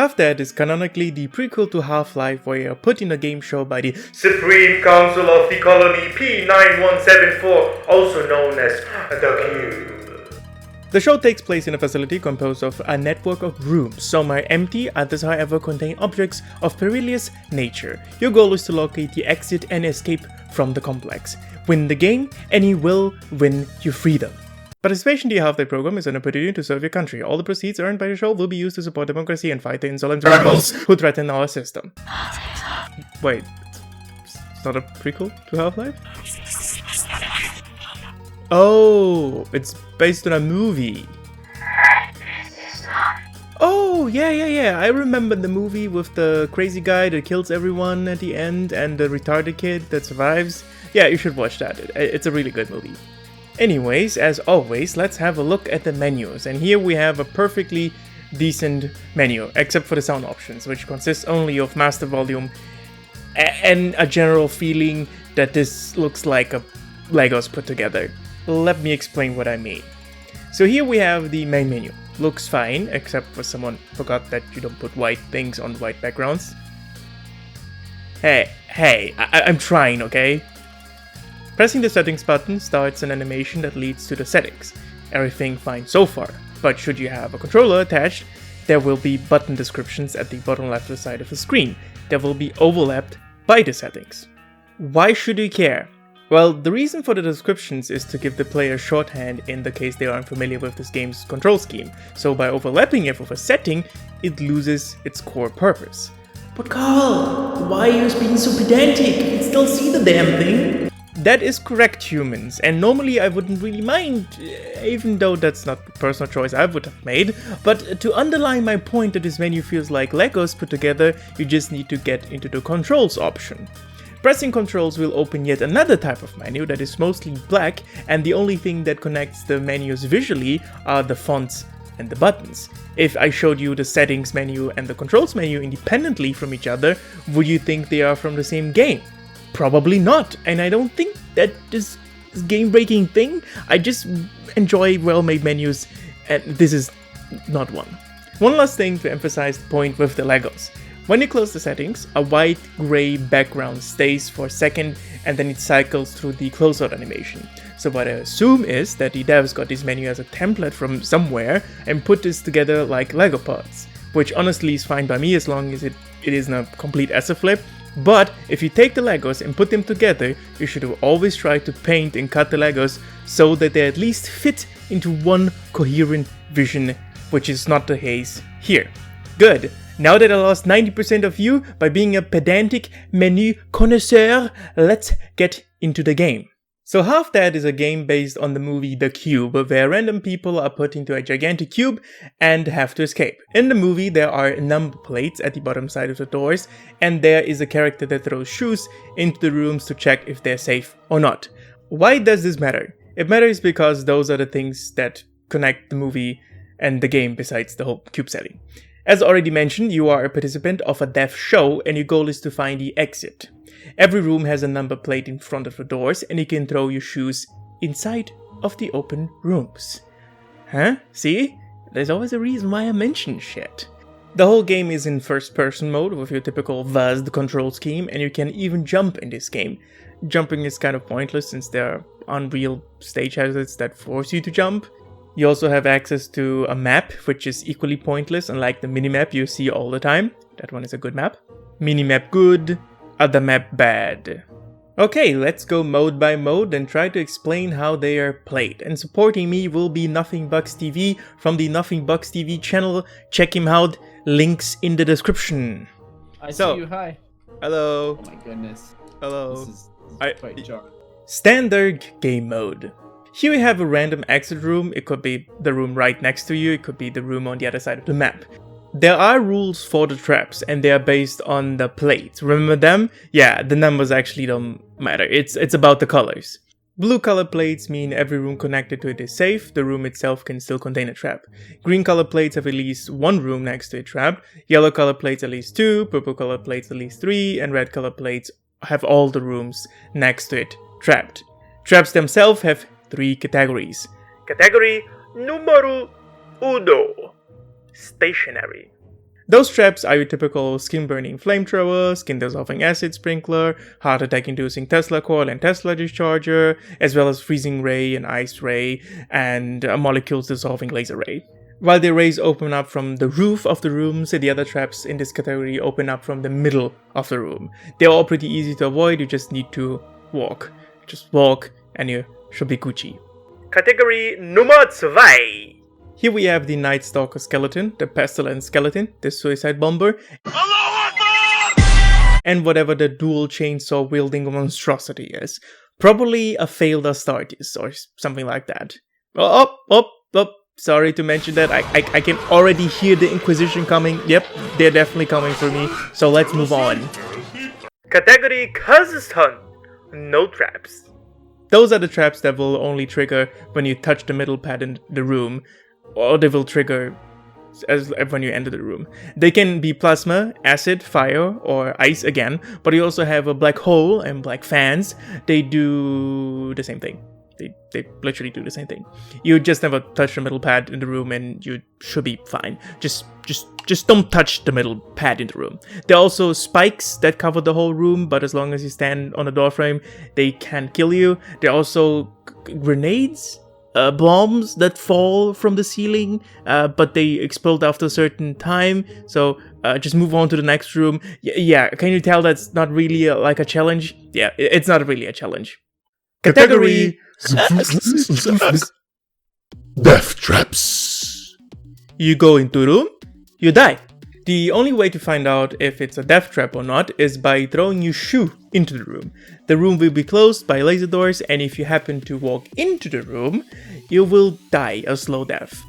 Half-Dead is canonically the prequel to Half-Life, where you are put in a game show by the Supreme Council of the Colony P9174, also known as the Cube. The show takes place in a facility composed of a network of rooms. Some are empty, others however contain objects of perilous nature. Your goal is to locate the exit and escape from the complex. Win the game, and you will win your freedom. Participation in the Half-Dead program is an opportunity to serve your country. All the proceeds earned by the show will be used to support democracy and fight the insolent rebels who threaten our system. Wait, it's not a prequel to Half-Life? Oh, it's based on a movie. Oh, yeah. I remember the movie with the crazy guy that kills everyone at the end and the retarded kid that survives. Yeah, you should watch that. It's a really good movie. Anyways, as always, let's have a look at the menus. And here we have a perfectly decent menu, except for the sound options, which consists only of master volume and a general feeling that this looks like a Legos put together. Let me explain what I mean. So here we have the main menu. Looks fine, except for someone forgot that you don't put white things on white backgrounds. Hey, I'm trying, okay? Pressing the settings button starts an animation that leads to the settings. Everything fine so far, but should you have a controller attached, there will be button descriptions at the bottom left side of the screen that will be overlapped by the settings. Why should you care? Well, the reason for the descriptions is to give the player shorthand in the case they aren't familiar with this game's control scheme, so by overlapping it with a setting, it loses its core purpose. But Carl, why are you being so pedantic? You can still see the damn thing. That is correct, humans, and normally I wouldn't really mind, even though that's not the personal choice I would have made, but to underline my point that this menu feels like Legos put together, you just need to get into the controls option. Pressing controls will open yet another type of menu that is mostly black, and the only thing that connects the menus visually are the fonts and the buttons. If I showed you the settings menu and the controls menu independently from each other, would you think they are from the same game? Probably not, and I don't think that this game-breaking thing. I just enjoy well-made menus, and this is not one. One last thing to emphasize the point with the Legos. When you close the settings, a white-gray background stays for a second and then it cycles through the closeout animation. So what I assume is that the devs got this menu as a template from somewhere and put this together like Lego parts, which honestly is fine by me as long as it isn't a complete essay flip. But if you take the Legos and put them together, you should always try to paint and cut the Legos so that they at least fit into one coherent vision, which is not the case here. Good. Now that I lost 90% of you by being a pedantic menu connoisseur, let's get into the game. So Half-Dead is a game based on the movie The Cube, where random people are put into a gigantic cube and have to escape. In the movie there are number plates at the bottom side of the doors, and there is a character that throws shoes into the rooms to check if they're safe or not. Why does this matter? It matters because those are the things that connect the movie and the game besides the whole cube setting. As already mentioned, you are a participant of a deaf show and your goal is to find the exit. Every room has a number plate in front of the doors and you can throw your shoes inside of the open rooms. Huh? See? There's always a reason why I mention shit. The whole game is in first-person mode with your typical VASD control scheme, and you can even jump in this game. Jumping is kind of pointless since there are unreal stage hazards that force you to jump. You also have access to a map, which is equally pointless, unlike the minimap you see all the time. That one is a good map. Minimap good, other map bad. Okay, let's go mode by mode and try to explain how they are played. And supporting me will be Nothing Bucks TV from the Nothing Bucks TV channel. Check him out, links in the description. I see you, hi. Hello. Oh my goodness. Hello. This is quite jarring. Standard game mode. Here we have a random exit room. It could be the room right next to you, it could be the room on the other side of the map. There are rules for the traps and they are based on the plates. Remember them? Yeah, the numbers actually don't matter. It's about the colors. Blue color plates mean every room connected to it is safe. The room itself can still contain a trap. Green color plates have at least one room next to a trap. Yellow color plates at least 2. Purple color plates at least 3. And red color plates have all the rooms next to it trapped. Traps themselves have 3 categories. Category numero uno. Stationary. Those traps are your typical skin-burning flamethrower, skin-dissolving acid sprinkler, heart attack-inducing Tesla coil and Tesla discharger, as well as freezing ray and ice ray, and molecules-dissolving laser ray. While the rays open up from the roof of the rooms, the other traps in this category open up from the middle of the room. They're all pretty easy to avoid, you just need to walk. Just walk, and you should be Gucci. Category Nummer 2. Here we have the Night Stalker skeleton, the Pestilence skeleton, the Suicide Bomber, and whatever the dual chainsaw wielding monstrosity is. Probably a failed Astartes or something like that. Oh, sorry to mention that. I can already hear the Inquisition coming. Yep, they're definitely coming for me. So let's move on. Category Kazakhstan. No traps. Those are the traps that will only trigger when you touch the middle pad in the room, or they will trigger as when you enter the room. They can be plasma, acid, fire, or ice again, but you also have a black hole and black fans. They do the same thing. They literally do the same thing. You just never touch the middle pad in the room and you should be fine. Just don't touch the middle pad in the room. There are also spikes that cover the whole room, but as long as you stand on the doorframe, they can't kill you. There are also grenades, bombs that fall from the ceiling, but they explode after a certain time. So just move on to the next room. Yeah, can you tell that's not really like a challenge? Yeah, it's not really a challenge. Category Death traps. You go into a room, you die. The only way to find out if it's a death trap or not is by throwing your shoe into the room. The room will be closed by laser doors, and if you happen to walk into the room, you will die a slow death.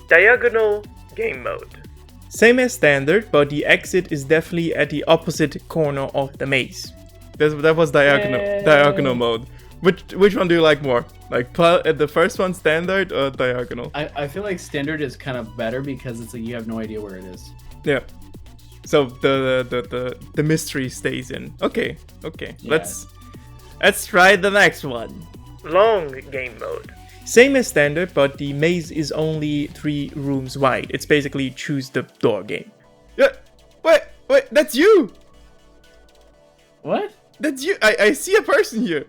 Diagonal game mode. Same as standard, but the exit is definitely at the opposite corner of the maze. That was diagonal mode. Which one do you like more? Like the first one, standard or diagonal? I feel like standard is kind of better because it's like you have no idea where it is. Yeah. So the mystery stays in. Okay. Yeah. Let's try the next one. Long game mode. Same as standard, but the maze is only 3 rooms wide. It's basically choose the door game. Yeah. Wait, that's you. What? That's you. I see a person here.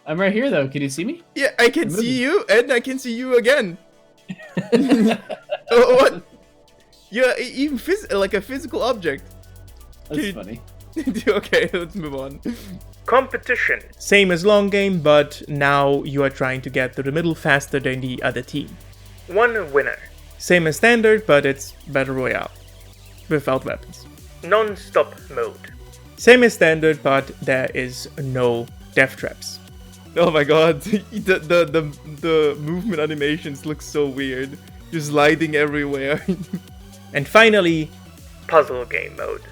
I'm right here though. Can you see me? Yeah, I can see you, and I can see you again. What? You're even like a physical object. That's funny. Okay, let's move on. Competition. Same as long game, but now you are trying to get to the middle faster than the other team. One winner. Same as standard, but it's battle royale without weapons. Non-stop mode. Same as standard, but there is no death traps. Oh my god, the movement animations look so weird. Just sliding everywhere. And finally, puzzle game mode.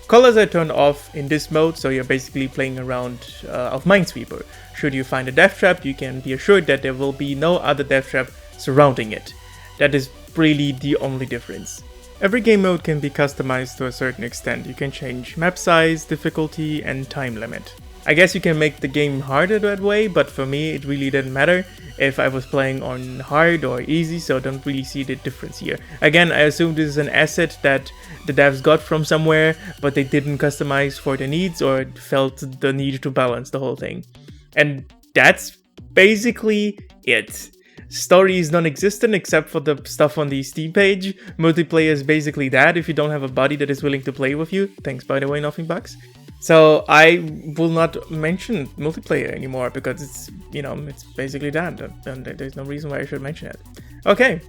Colors are turned off in this mode, so you're basically playing around of Minesweeper. Should you find a death trap, you can be assured that there will be no other death trap surrounding it. That is really the only difference. Every game mode can be customized to a certain extent. You can change map size, difficulty, and time limit. I guess you can make the game harder that way, but for me it really didn't matter if I was playing on hard or easy, so I don't really see the difference here. Again, I assume this is an asset that the devs got from somewhere, but they didn't customize for their needs or felt the need to balance the whole thing. And that's basically it. Story is non-existent except for the stuff on the Steam page. Multiplayer is basically that if you don't have a buddy that is willing to play with you. Thanks, by the way, Nothing Bucks. So I will not mention multiplayer anymore because it's, it's basically that. And there's no reason why I should mention it. Okay,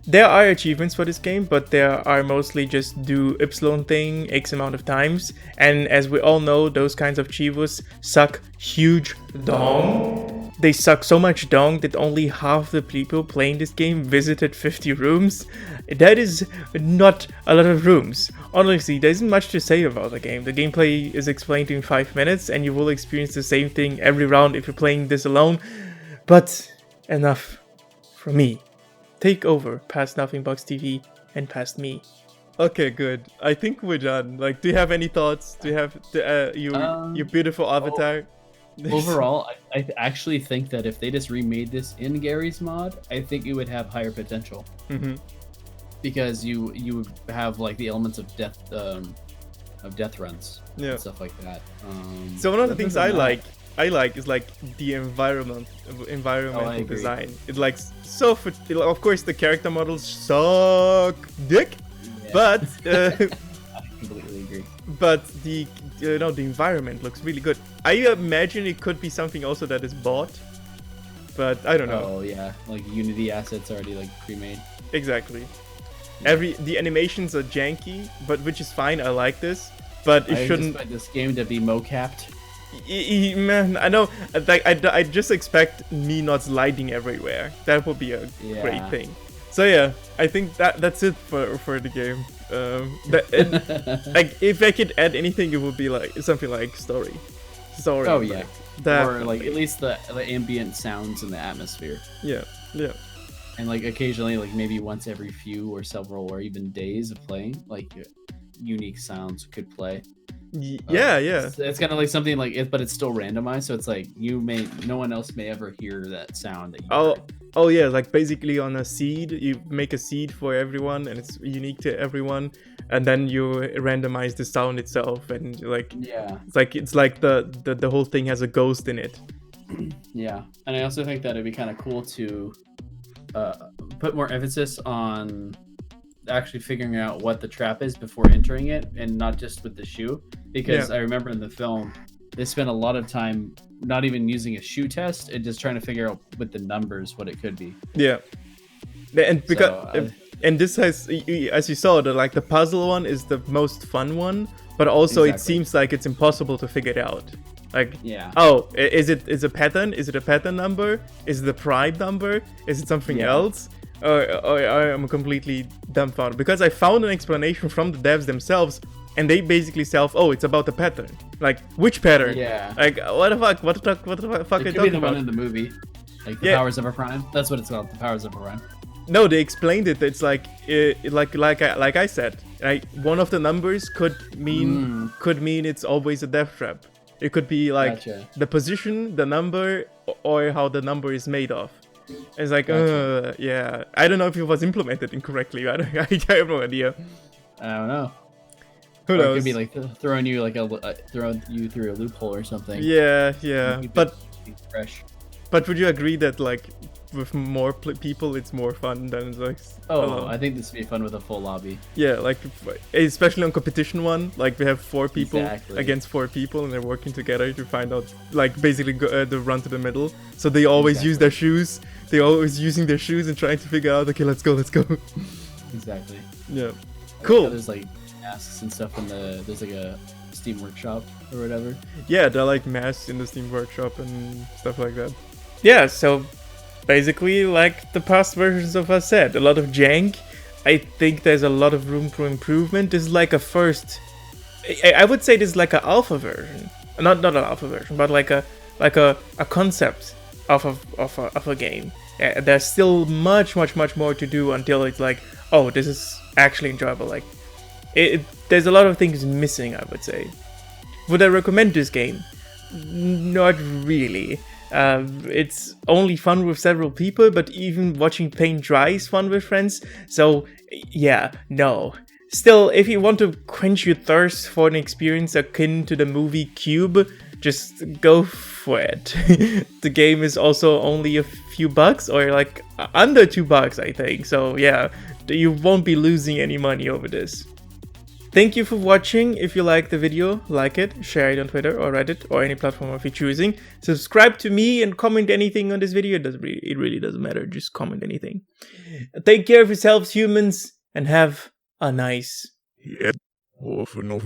there are achievements for this game, but there are mostly just do Ypsilon thing X amount of times. And as we all know, those kinds of achievements suck huge dong. They suck so much dong that only half the people playing this game visited 50 rooms. That is not a lot of rooms. Honestly, there isn't much to say about the game. The gameplay is explained in 5 minutes and you will experience the same thing every round if you're playing this alone. But enough from me. Take over past Nothing Bucks TV and past me. Okay, good. I think we're done. Like, do you have any thoughts? Do you have your beautiful avatar? Overall, I actually think that if they just remade this in Gary's mod, I think it would have higher potential. because you have like the elements of death runs Yeah. and stuff like that. So one of the other things than that- I like is like the environmental agree. design. It's like so. Of course, the character models suck dick, Yeah. but I completely agree. but the the environment looks really good. I imagine it could be something also that is bought, but I don't know Oh yeah, like Unity assets already like pre-made. exactly. The animations are janky, but which is fine. I like this, but it I shouldn't. expect this game to be mocapped. Man, I know. Like, I just expect me not sliding everywhere. That would be a great Yeah. thing. So yeah, I think that's it for the game. Like if I could add anything, it would be like something like story. Oh yeah, that, or like at least the ambient sounds in the atmosphere, yeah. and like occasionally, like maybe once every few or several or even days of playing, like unique sounds could play. Yeah. It's kind of like something like it, but it's still randomized, so it's like no one else may ever hear that sound that you heard. Oh yeah, like basically on a seed, you make a seed for everyone, and it's unique to everyone, and then you randomize the sound itself, and like Yeah, it's like the whole thing has a ghost in it. yeah, and I also think that it'd be kind of cool to put more emphasis on actually figuring out what the trap is before entering it, and not just with the shoe, because I remember in the film they spent a lot of time not even using a shoe test and just trying to figure out with the numbers what it could be. Yeah, and because and this has, as you saw, the puzzle one is the most fun one, but also it Exactly. seems like it's impossible to figure it out. Like, Yeah. oh, is it a pattern? Is it a pattern number? Is it a prime number? Is it something Yeah. else? Or I am completely dumbfounded because I found an explanation from the devs themselves, and they basically oh, it's about the pattern. Like, which pattern? Yeah. Like, what the fuck? What the fuck are It you could be talking the about? one in the movie, like the Yeah. powers of a prime. That's what it's called, the powers of a prime. No, they explained it. It's like like I said, like one of the numbers could mean it's always a death trap. It could be like Gotcha. the position, the number, or how the number is made of. It's like, Gotcha. yeah. I don't know if it was implemented incorrectly. I have no idea. I don't know. Who Or it knows? could be like throwing you like throwing you through a loophole or something. Yeah. Keep But it fresh. would you agree that like with more people, it's more fun than like Oh, alone? I think this would be fun with a full lobby. Yeah, like especially on competition one, like we have 4 people Exactly. against 4 people, and they're working together to find out, like basically the run to the middle. So they always use their shoes. They're always using their shoes and trying to figure out, okay, let's go. Exactly. Yeah, Yeah, cool. there's like masks and stuff in there's like a Steam Workshop or whatever. Yeah, they're like masks in the Steam Workshop and stuff like that. Yeah, so basically, like the past versions of us said, a lot of jank. I think there's a lot of room for improvement. This is like a first. I would say this is like an alpha version, not an alpha version, but like a concept of a game. There's still much more to do until it's like, oh, this is actually enjoyable. Like, there's a lot of things missing, I would say. Would I recommend this game? Not really. It's only fun with several people, but even watching paint dry is fun with friends. So, yeah, no. Still, if you want to quench your thirst for an experience akin to the movie Cube, just go for it. The game is also only a few bucks, or like under $2, I think. So, yeah, you won't be losing any money over this. Thank you for watching. If you liked the video, like it, share it on Twitter or Reddit or any platform of your choosing. Subscribe to me and comment anything on this video. It really doesn't matter. Just comment anything. Take care of yourselves, humans, and have a nice Yeah. Or for no